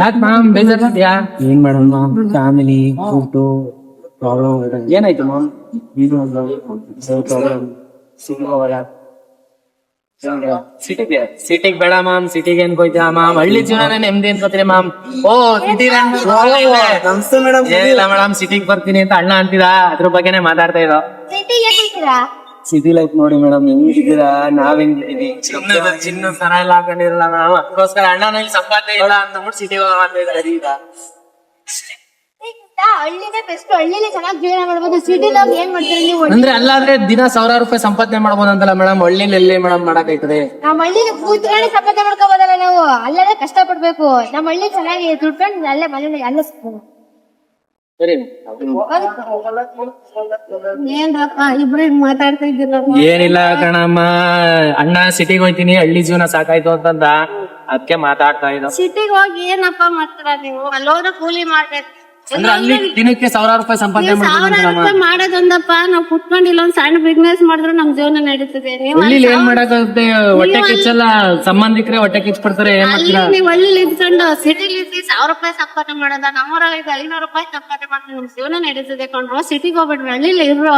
ಯಾಕೆ ಮಾಮ್ ಬೇಜಾರಿದ್ಯಾ? ಏನ್ ಮಾಡೋಣ ಫ್ಯಾಮಿಲಿ ಫುಡ್ ಪ್ರಾಬ್ಲಮ್. ಏನಾಯ್ತು ಮಾಮ್? ಇದು ಒಂದು ಪ್ರಾಬ್ಲಮ್. ಸಿಟಿಗ್ ಬೇಡ ಮಾಮ್, ಸಿಟಿಗೆ ಏನ್ ಹೋಯ್ತಾ ಮಾಮ್? ಹಳ್ಳಿ ಜೀವನ ನೆಮ್ಮದಿ ಅನ್ಕೋತೀರಿ ಮಾಮ್. ಓ ಸಿಟಿ ನಮಸ್ತೆ ಮೇಡಮ್. ಏನಿಲ್ಲ ಮೇಡಮ್, ಸಿಟಿಗ್ ಬರ್ತೀನಿ ಅಂತ ಅಣ್ಣ ಅಂತಿದ, ಅದ್ರ ಬಗ್ಗೆನೆ ಮಾತಾಡ್ತಾ ಇರೋ. ಸಿಟಿ ಲೈಫ್ ನೋಡಿ ಮೇಡಮ್, ಹೆಂಗಿದ್ದೀರಾ? ನಾವ್ ಹೆಂಗಿದೀವಿ? ಚಿನ್ನ ಸರ ಎಲ್ಲ ಹಾಕೊಂಡಿರಲ್ಲ ನಾವು, ಅದಕ್ಕೋಸ್ಕರ ಅಣ್ಣನಲ್ಲಿ ಸಂಪಾದನೆ ಇಲ್ಲ ಅಂತ ಅಂದ್ಬಿಟ್ಟು ಸಿಟಿಗೆ ಮಾಡ್ತಾ ಇದ್ದಾರೆ. ಹಳ್ಳಿನೇ ಬೆಸ್ಟ್, ಹಳ್ಳಿಲಿ ಚೆನ್ನಾಗಿ ಜೀವನ ಮಾಡ್ಬೋದು. ಸಿಟಿಲಿ ಏನ್ ಮಾಡ್ತೀರಿ ನೀವು? ಅಂದ್ರೆ ಅಲ್ಲಾದ್ರೆ ದಿನ 1000 ರೂಪಾಯಿ ಸಂಪಾದನೆ ಮಾಡ್ಬೋದು ಅಂತಲ್ಲ ಮೇಡಮ್, ಹಳ್ಳಿಲಿ ಎಲ್ಲಿ ಮೇಡಮ್ ಮಾಡಕೈತದೆ? ನಮ್ಮ ಹಳ್ಳಿಲಿ ಕೂತ್ಕೊಂಡು ಸಂಪಾದನೆ ಮಾಡ್ಕೋಬೋದಲ್ಲ ನಾವು, ಅಲ್ಲೇ ಕಷ್ಟ ಪಡ್ಬೇಕು. ನಮ್ಮ ಹಳ್ಳಿ ಚೆನ್ನಾಗಿ ದುಡ್ಕೊಂಡು ಅಲ್ಲೇ ಮನೇಲಿ ಅಲ್ಲೇ ಸಿಗ್ಬೋದು. ಸರಿ, ಏನ್ರಪ್ಪ ಇಬ್ರು ಮಾತಾಡ್ತಾ ಇದ್ದೀರ? ಏನಿಲ್ಲ ಕಣಮ್ಮ, ಅಣ್ಣ ಸಿಟಿಗೆ ಹೋಯ್ತೀನಿ, ಹಳ್ಳಿ ಜೀವನ ಸಾಕಾಯ್ತು ಅಂತಂದ, ಅದಕ್ಕೆ ಮಾತಾಡ್ತಾ ಇದ್ದ. ಸಿಟಿಗೆ ಹೋಗಿ ಏನಪ್ಪ ಮಾಡ್ತೀರಾ ನೀವು? ಅಲ್ಲೋದ್ರೆ ಕೂಲಿ ಮಾಡ್ಬೇಕು. ಅಂದ್ರೆ ಅಲ್ಲಿ ದಿನಕ್ಕೆ 1000 ರೂಪಾಯಿ ಸಂಪಾದನೆ ಮಾಡ್ಬೋದು. ಮಾಡೋದೊಂದಪ್ಪ, ನಾವು ಕುತ್ಕೊಂಡು ಇಲ್ಲೊಂದ್ ಸಣ್ಣ ಬಿಸ್ನೆಸ್ ಮಾಡಿದ್ರೆ ನಮ್ ಜೀವನ ನಡೀತದೆ. ಹಳ್ಳಿಲಿ ಏನ್ ಮಾಡಕ್ಕಾಗುತ್ತೆ? ಹೊಟ್ಟೆ ಕಿಚ್ಚಲ್ಲ, ಸಂಬಂಧಿಕರೇ ಹೊಟ್ಟೆ ಕಿಚ್ಚ ಪಡ್ತಾರೆ. ಏನ್ ಮಾಡ್ತೀರಾ? ನೀವು ಹಳ್ಳಿಲಿ ಇದ್ಕೊಂಡು ಸಿಟಿಲಿ 1000 ರೂಪಾಯಿ ಸಂಪಾದನೆ ಮಾಡೋದ, ನಮ್ಮೂರಾಗ 500 ರೂಪಾಯಿ ಸಂಪಾದನೆ ಮಾಡ್ತಾರೆ. ನಮ್ ಜೀವನ ನಡೀತದೆ ಕೊಂಡ್ರು. ಸಿಟಿಗೆ ಹೋಗ್ಬಿಡ್ರಿ, ಹಳ್ಳಿಲಿ ಇರೋ